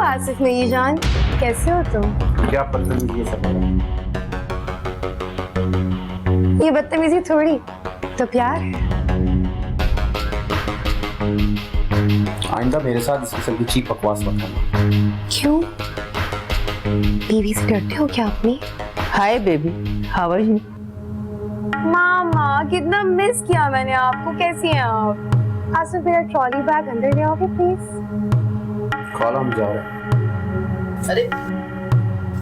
आसिफ मेरी जान, कैसे हो तुम? क्या बदतमीजी है सब। ये बदतमीजी थोड़ी तो प्यार है। आइंदा मेरे साथ इस किस्म की चीप बकवास मत करना। क्यों? बीवी से डरते हो क्या अपनी? Hi baby, how are you? मामा कितना मिस किया मैंने आपको, कैसी हैं आप? आसिफ मेरा ट्रॉली बैग अंदर ले आओगे प्लीज? कॉल हम जा रहे हैं। अरे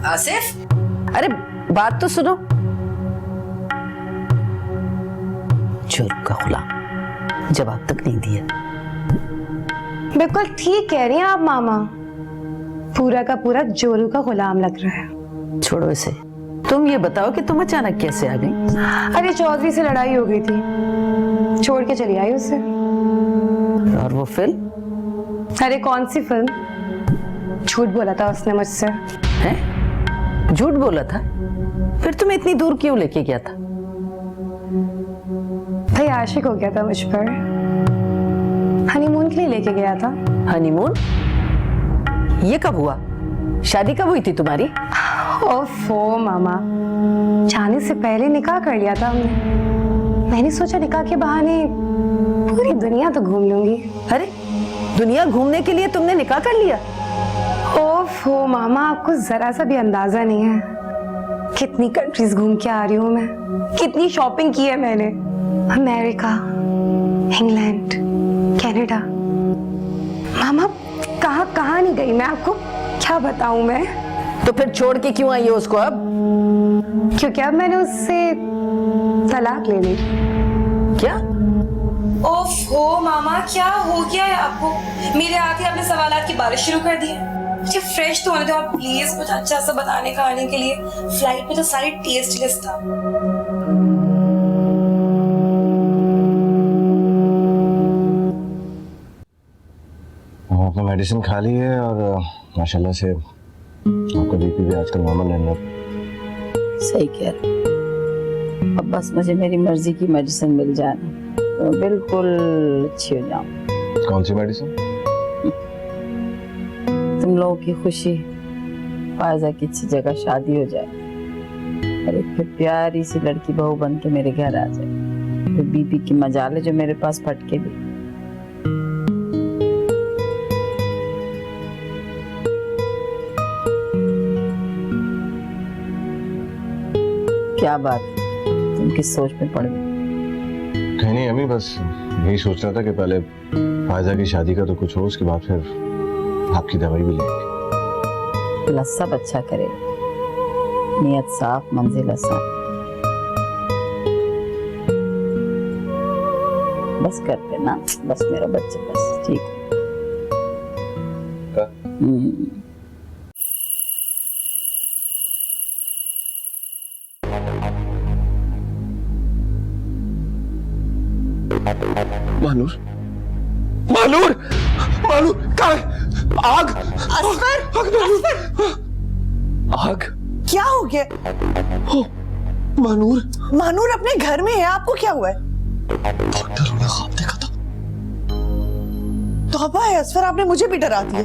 आसिफ, अरे बात तो सुनो। चोर का गुलाम, जवाब तक नहीं दिया। बिल्कुल ठीक कह रही हैं आप मामा, पूरा का पूरा जोरू का गुलाम लग रहा है। छोड़ो इसे, तुम ये बताओ कि तुम अचानक कैसे आ गई? अरे चौधरी से लड़ाई हो गई थी, छोड़ के चली आई उसे। और वो फिल्म? अरे कौन सी फिल्म? झूठ बोला था उसने मुझसे। हैं? झूठ बोला था? फिर तुम्हें इतनी दूर क्यों लेके गया था? भाई आशिक हो गया था मुझ पर, हनीमून के लिए लेके गया था। हनीमून? ये कब हुआ? शादी कब हुई थी तुम्हारी? ओफो मामा, जाने से पहले निकाह कर लिया था हमने। मैंने सोचा निकाह के बहाने पूरी दुनिया तो घूम लूंगी। अरे दुनिया घूमने के लिए तुमने निकाह कर लिया? ओफो मामा, आपको जरा सा भी अंदाजा नहीं है कितनी कंट्रीज घूम के आ रही हूँ मैं, कितनी शॉपिंग की है मैंने। America, England, Canada. मामा कहाँ कहाँ नहीं गई मैं, आपको क्या बताऊं मैं। तो फिर छोड़ के क्यों आई हो उसको अब? क्योंकि अब मैंने उससे तलाक ले ली। क्या? ओफो मामा, क्या हो गया है आपको? मेरे आते आपने सवालात की बारिश शुरू कर दी है। मुझे फ्रेश तो होने दो आप प्लीज, कुछ अच्छा सा बताने खाने के लिए। फ्लाइट पे तो सारी टेस्ट लिस्ट था। आपने मेडिसिन खा ली है और माशाल्लाह से आपका बीपी भी आजकल नॉर्मल है। सही कह रहे हो। अब बस मुझे मेरी मर्जी की मेडिसिन मिल जाए तो बिल्कुल अच्छी हो जाऊं। कौन सी मेडिसिन? तुम लोगों की खुशी, फायजा की अच्छी जगह शादी हो जाए और एक फिर प्यारी सी लड़की बहू बन के मेरे घर आ जाए। फिर बीपी की मजाल जो मेरे पास फटके भी। क्या बात, तुम किस सोच में पड़ गए? कहीं नहीं अम्मी, बस यही सोच रहा था कि पहले फायजा की शादी का तो कुछ हो, उसके बाद फिर आपकी दवाई भी लेंगे। अल्लाह सब अच्छा करेगा, नियत साफ मंजिल आसान। बस करते ना, बस मेरा बच्चा, बस ठीक है। मानूर, मानूर, मानूर कहाँ है? आग! असफर! आग! आग! क्या हो गया? ओ, मानूर! मानूर अपने घर में है, आपको क्या हुआ है? डॉक्टरों ने ख्वाब देखा था। तौबा है असफर, आपने मुझे भी डरा दिया।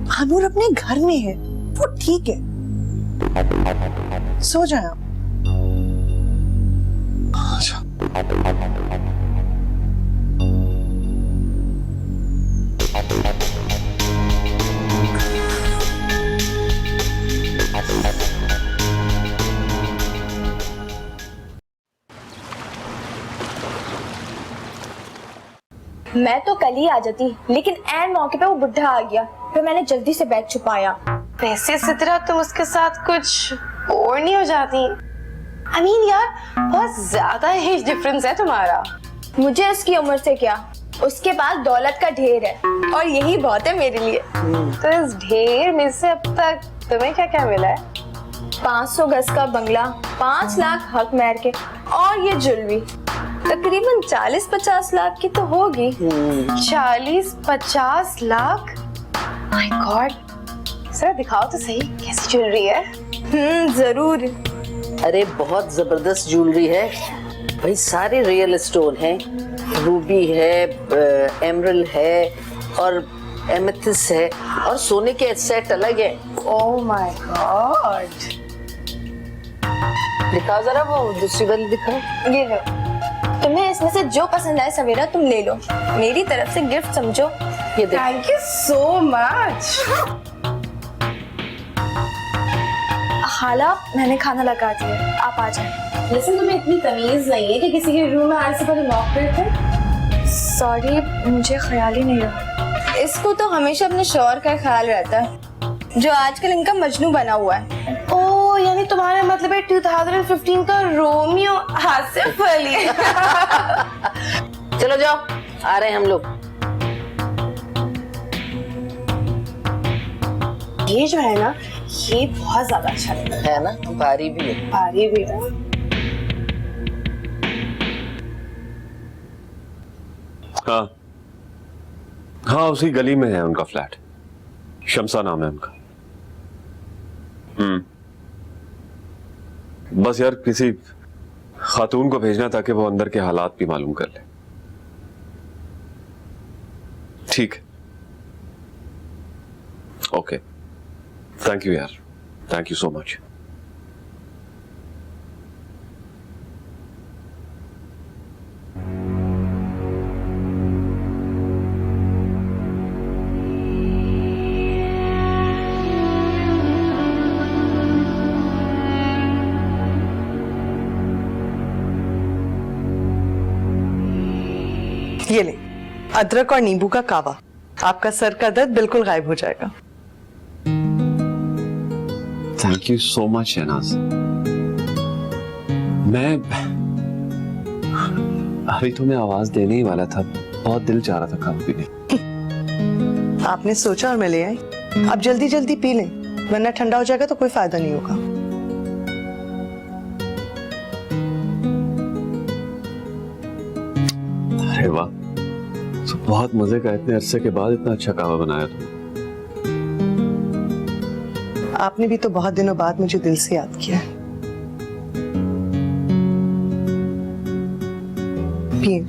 मानूर अपने घर में है, वो ठीक है। सो जाए आप। अच्छा। मैं तो कल ही आ जाती, लेकिन ऐन मौके पे वो बुढ़ा आ गया, फिर मैंने जल्दी से बैग छुपाया। वैसे सितरा तुम उसके साथ कुछ बोर नहीं हो जाती? I mean, यार बहुत ज्यादा एज डिफरेंस है तुम्हारा। मुझे उसकी उम्र से क्या, उसके पास दौलत का ढेर है और यही बहुत है मेरे लिए। तो इस ढेर में से अब तक तुम्हें क्या क्या मिला है? 500 गज का बंगला, 5 लाख हक महर के, और ये ज्वेलरी तकरीबन 40-50 लाख की तो होगी। 40-50 लाख? माय गॉड, जरा दिखाओ तो सही कैसी ज्वेलरी है। जरूर। अरे बहुत जबरदस्त ज्वेलरी है भाई, सारे रियल स्टोन है, रूबी है, एमरल्ड है और एमेथिस्ट है और सोने के सेट अलग है। Oh my God. दिखाओ जरा वो दूसरी वाली दिखाओ। ये लो, तुम्हें इसमें से जो पसंद आए सवेरा तुम ले लो, मेरी तरफ से गिफ्ट समझो। ये देखो। Thank you so much. खाला मैंने खाना लगा दिया, आप आ जाए। लेकिन तुम्हें इतनी तमीज नहीं है कि किसी के रूम में आने से पहले नॉक करते। सॉरी, मुझे ख्याल ही नहीं रहा। इसको तो हमेशा अपने शौहर का ख्याल रहता है, जो आजकल इनका मजनू बना हुआ है। ओह, यानी तुम्हारा मतलब है 2015 का रोमियो आसिफ अली। चलो जाओ, आ रहे हैं हम लोग। ये जो है ना, ये बहुत ज्यादा अच्छा लग रहा है ना, भारी भी है। है। भारी भी है। हाँ हाँ, उसी गली में है उनका फ्लैट। शमसा नाम है उनका। बस यार किसी खातून को भेजना ताकि वो अंदर के हालात भी मालूम कर ले। ठीक है, ओके, थैंक यू यार, थैंक यू सो मच। ये ले, अदरक और नींबू का कावा। आपका सर का दर्द बिल्कुल गायब हो जाएगा। Thank you so much Shehnaz. मैं अभी तुम्हें आवाज देने ही वाला था, बहुत दिल चाह रहा था काफी पीने। आपने सोचा और मैं ले आई। आप जल्दी जल्दी पी लें, वरना ठंडा हो जाएगा तो कोई फायदा नहीं होगा। अरे वाह, तो बहुत मजे का, इतने अरसे के बाद इतना अच्छा कावा बनाया तुमने। आपने भी तो बहुत दिनों बाद मुझे दिल से याद किया। पिए।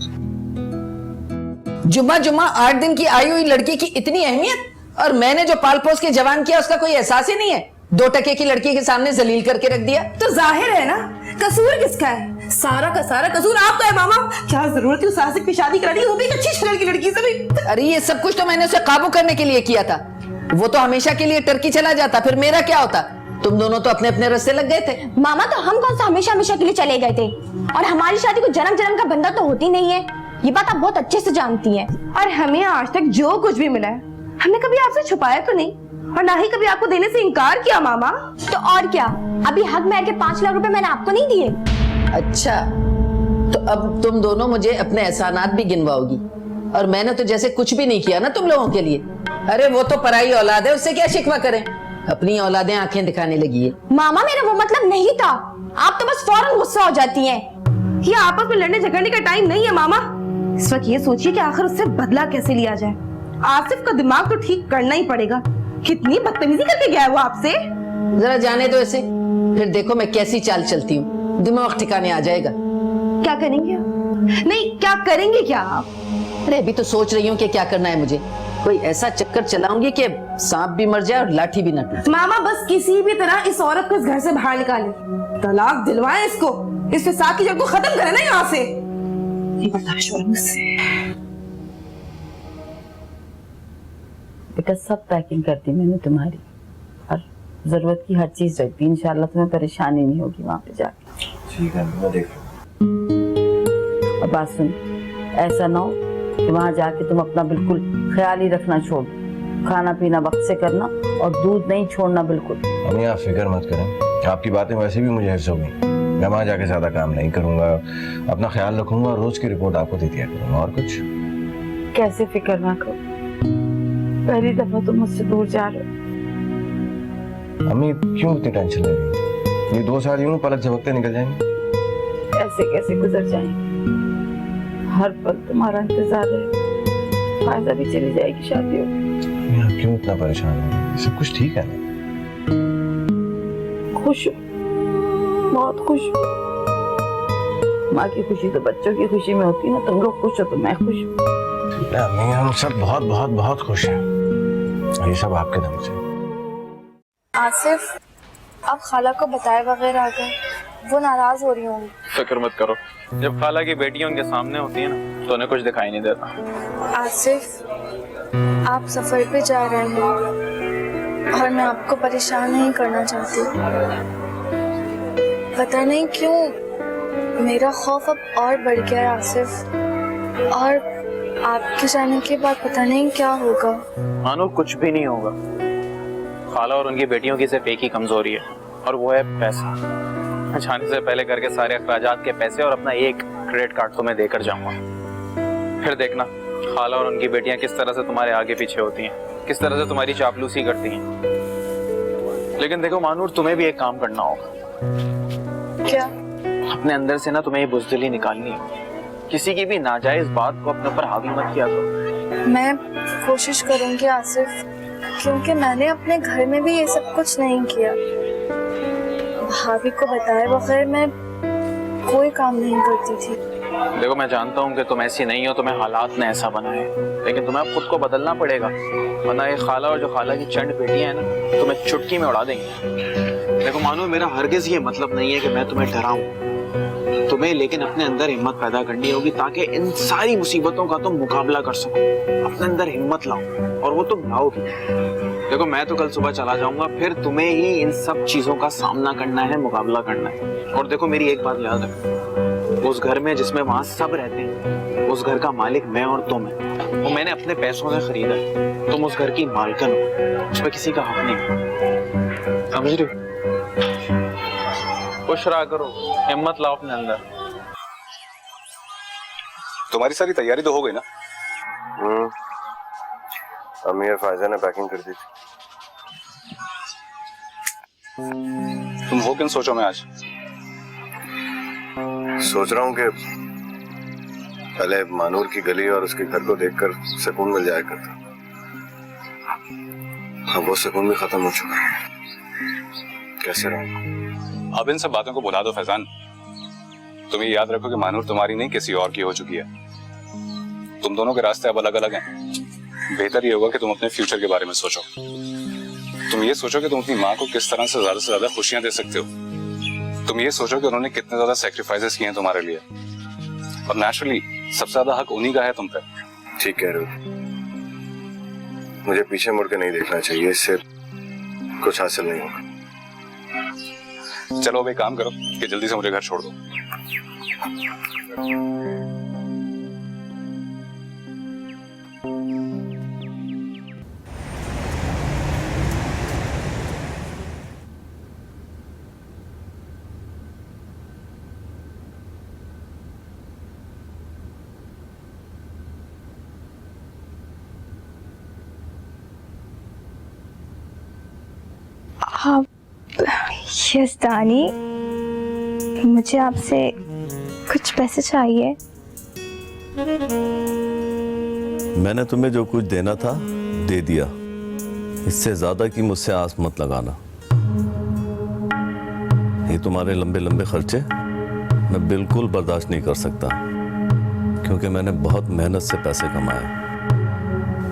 जुम्मा जुम्मा 8 दिन की आई हुई लड़की की इतनी अहमियत, और मैंने जो पाल पोस के जवान किया उसका कोई एहसास ही नहीं है। 2 टके की लड़की के सामने जलील करके रख दिया। तो जाहिर है ना, कसूर किसका है? सारा का सारा कसूर आपका है मामा। क्या जरूरत थी उस आसिफ की शादी करानी, वो भी एक अच्छी शक्ल की लड़की से भी। अरे ये सब कुछ तो मैंने उसे काबू करने के लिए किया था। वो तो हमेशा के लिए टर्की चला जाता, फिर मेरा क्या होता? तुम दोनों तो अपने अपने रास्ते लग गए थे। मामा, तो हम कौन सा हमेशा हमेशा के लिए चले गए थे? और हमारी शादी को जन्म जन्म का बंधन तो होती नहीं है, ये बात आप बहुत अच्छे से जानती हैं। और हमें आज तक जो कुछ भी मिला है, हमने कभी आपसे छुपाया तो नहीं, और ना ही कभी आपको देने से इनकार किया मामा। तो और क्या, अभी हक महर के 5 लाख रुपए मैंने आपको नहीं दिए? अच्छा, तो अब तुम दोनों मुझे अपने एहसानात भी गिनवाओगी, और मैंने तो जैसे कुछ भी नहीं किया ना तुम लोगों के लिए। अरे वो तो पराई औलाद है, उससे क्या शिकवा करें? अपनी औलादें आंखें दिखाने लगी है। मामा, मेरा वो मतलब नहीं था, आप तो बस फौरन गुस्सा हो जाती हैं। ये आपस में लड़ने झगड़ने का टाइम नहीं है मामा। इस वक्त ये सोचिए कि आखिर उससे बदला कैसे लिया जाए। आसिफ का दिमाग तो ठीक करना ही पड़ेगा। कितनी बदतमीजी करके गया है वो आपसे। जरा जाने दो ऐसे, फिर देखो मैं कैसी चाल चलती हूँ, दिमाग ठिकाने आ जाएगा। क्या करेंगे आप? नहीं, क्या करेंगे क्या आप? अरे अभी तो सोच रही हूँ कि क्या करना है मुझे। कोई ऐसा चक्कर चलाऊंगी कि सांप भी मर जाए और लाठी भी न टूटे। मामा, बस किसी भी तरह इस औरत को इस घर से बाहर निकालें, तलाक दिलवाएं इसको, इस फिसाद की जड़ को खत्म करें ना यहाँ से। ये बर्दाश्त हो रहा है मुझसे। बेटा सब पैकिंग कर दी मैंने तुम्हारी, और जरूरत की हर चीज रख दी। इंशाल्लाह तुम्हें परेशानी नहीं होगी वहां पे जाके। ठीक है, मैं देख लूं। और बात सुन, ऐसा ना हो कि वहां जाके तुम अपना बिल्कुल ख्याल ही रखना छोड़, खाना पीना वक्त से करना और दूध नहीं छोड़ना बिल्कुल। अम्मी आप फिक्र मत करें, आपकी बातें वैसे भी मुझे हिफ्ज़ हो गई। मैं वहां जाके ज्यादा काम नहीं करूंगा, अपना ख्याल रखूंगा और रोज की रिपोर्ट आपको दे दिया करूंगा। और कुछ कैसे फिक्र ना करो, पहली दफा तुम मुझसे दूर जा रहे हो। अम्मी क्यों इतनी टेंशन ले रही हैं? ये 2 साल यूं पलक झपकते निकल जाएंगे। ऐसे कैसे गुजर जाएंगे? हर पल तुम्हारा इंतजार है। फायदा भी चली जाएगी शादी हो। आप क्यों इतना परेशान हैं? सब कुछ ठीक है ना? खुश हूँ, बहुत खुश हूँ। माँ की खुशी तो बच्चों की खुशी में होती है ना। तुम लोग खुश हो तो मैं खुश हूँ। अम्मी हम सब बहुत बहुत बहुत खुश हैं। ये सब आपके दम से। आसिफ, आप खाला को बताए बगैर आ गए, वो नाराज हो रही होंगी। फिक्र मत करो, जब खाला की बेटी उनके सामने होती है ना तो उन्हें कुछ दिखाई नहीं देता। आसिफ, आप सफर पे जा रहे हैं और मैं आपको परेशान नहीं करना चाहती। पता नहीं क्यों मेरा खौफ अब और बढ़ गया है आसिफ, और आपके जाने के बाद पता नहीं क्या होगा। मानो कुछ भी नहीं होगा। खाला और उनकी बेटियों की सिर्फ एक ही कमजोरी है और वो है पैसा। मैं जाने से पहले करके सारे अखराजात के पैसे और अपना एक क्रेडिट कार्ड तुम्हें देकर जाऊंगा। फिर देखना खाला और उनकी बेटियां किस तरह से तुम्हारे आगे पीछे होती हैं, किस तरह से तुम्हारी चापलूसी करती हैं। लेकिन देखो मानूर, तुम्हें भी एक काम करना होगा। क्या? अपने अंदर से ना तुम्हें ये बुज़दिली निकालनी है। किसी की भी नाजायज बात को अपने ऊपर हावी मत किया करो। मैं कोशिश करूंगी आसिफ, क्योंकि मैंने अपने घर में भी ये सब कुछ नहीं किया। भाभी को बताए बगैर मैं कोई काम नहीं करती थी। देखो मैं जानता हूँ कि तुम ऐसी नहीं हो, तुम्हें हालात ने ऐसा बनाया, लेकिन तुम्हें अब खुद को बदलना पड़ेगा, वरना ये खाला और जो खाला की चंड बेटियां हैं ना तुम्हें चुटकी में उड़ा देंगी। देखो मानो, मेरा हरगिज ये मतलब नहीं है कि मैं तुम्हें डराऊं तुम्हें, लेकिन अपने अंदर हिम्मत पैदा करनी होगी ताकि इन सारी मुसीबतों का तुम मुकाबला कर सको। अपने अंदर हिम्मत लाओ और वो तुम लाओगी। देखो मैं तो कल सुबह चला जाऊंगा, फिर तुम्हें ही इन सब चीजों का सामना करना है, मुकाबला करना है। और देखो मेरी एक बात याद रखो, उस घर में जिसमें वहां सब रहते हैं, उस घर का मालिक मैं और तुम है। वो मैंने अपने पैसों से खरीदा है, तुम उस घर की मालकिन हो, उसमें किसी का हक नहीं। समझ रही हो? खुश रहा करो, हिम्मत लाओ अपने अंदर। तुम्हारी सारी तैयारी तो हो गई ना? अम्मी और फायजा ने पैकिंग कर दी थी। तुम हो किन सोचो में आज? सोच रहा हूँ कि पहले मानूर की गली और उसके घर को देखकर सुकून मिल जाया करता। अब वो सुकून भी खत्म हो चुका है। कैसे रहूं? अब इन सब बातों को भुला दो फैजान। तुम ये याद रखो कि मानूर तुम्हारी नहीं किसी और की हो चुकी है। तुम दोनों के रास्ते अब अलग अलग हैं। बेहतर ये होगा कि तुम अपने फ्यूचर के बारे में सोचो। तुम ये सोचो कि तुम अपनी माँ को किस तरह से ज्यादा खुशियां दे सकते हो। तुम ये सोचो कि उन्होंने कितने ज्यादा सैक्रिफाइसेस किए हैं तुम्हारे लिए, और नेचुरली सबसे ज्यादा हक उन्हीं का है तुम पे। ठीक कह रहे हो। मुझे पीछे मुड़ के नहीं देखना चाहिए, इससे कुछ हासिल नहीं होगा। चलो अब एक काम करो कि जल्दी से मुझे घर छोड़ दो। हाँ यस दानी, मुझे आपसे कुछ पैसे चाहिए। मैंने तुम्हें जो कुछ देना था दे दिया, इससे ज्यादा की मुझसे आस मत लगाना। ये तुम्हारे लंबे लंबे खर्चे मैं बिल्कुल बर्दाश्त नहीं कर सकता, क्योंकि मैंने बहुत मेहनत से पैसे कमाए,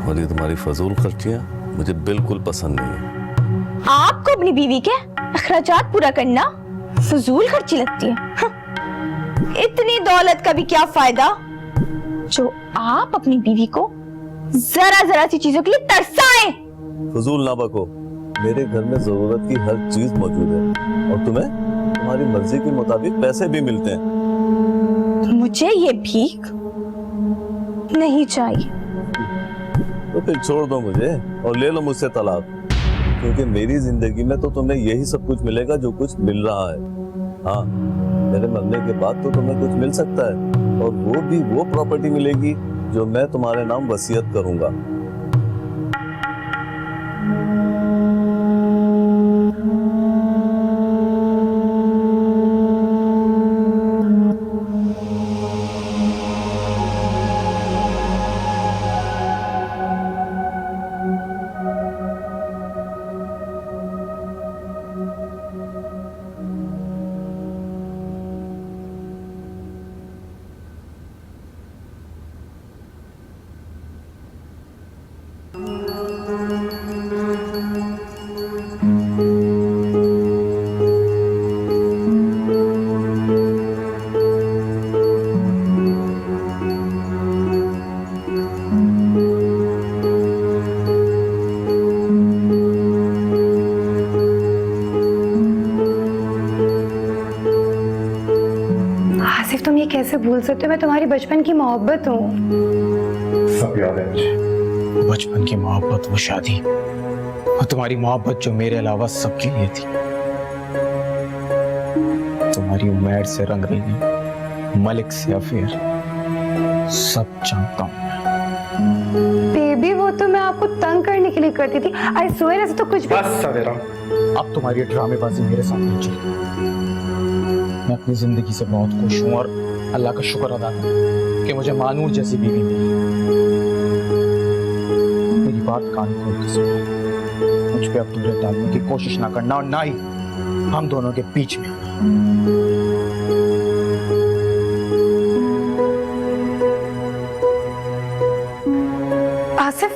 और ये तुम्हारी फजूल खर्चियां मुझे बिल्कुल पसंद नहीं है। आपको अपनी बीवी के अखराजात पूरा करना फजूल खर्ची लगती है? इतनी दौलत का भी क्या फायदा जो आप अपनी बीवी को जरा जरा सी चीजों के लिए तरसाएं। फजूल ना बको, मेरे घर में जरूरत की हर चीज मौजूद है, और तुम्हें तुम्हारी मर्जी के मुताबिक पैसे भी मिलते हैं। मुझे ये भीख नहीं चाहिए। तो फिर छोड़ दो मुझे और ले लो मुझसे तलाक, क्योंकि मेरी जिंदगी में तो तुम्हें यही सब कुछ मिलेगा जो कुछ मिल रहा है। हाँ, मेरे मरने के बाद तो तुम्हें कुछ मिल सकता है, और वो भी वो प्रॉपर्टी मिलेगी जो मैं तुम्हारे नाम वसीयत करूंगा। कैसे भूल सकते हो? मैं तुम्हारी बचपन की मोहब्बत हूँ। सब याद है मुझे, बचपन की मोहब्बत, वो शादी और तुम्हारी मोहब्बत जो मेरे अलावा सबके लिए थी। तुम्हारी उम्मीद से रंग रही, मलिक से अफेयर, सब जानता हूँ। बेबी वो तो मैं आपको तंग करने के लिए करती थी। आई स्वेयर ऐसे तो कुछ भी। बस सवेरा, अब तुम्हारी ड्रामेबाजी मेरे साथ नहीं चलेगी। मैं अपनी जिंदगी से बहुत खुश हूँ और अल्लाह का शुक्र अदा करता कि मुझे मानूर जैसी बीवी मिली। मेरी बात कान खोल के सुनो, मुझ पे अब दूर डालने की कोशिश ना करना और ना ही हम दोनों के बीच में आना। आसिफ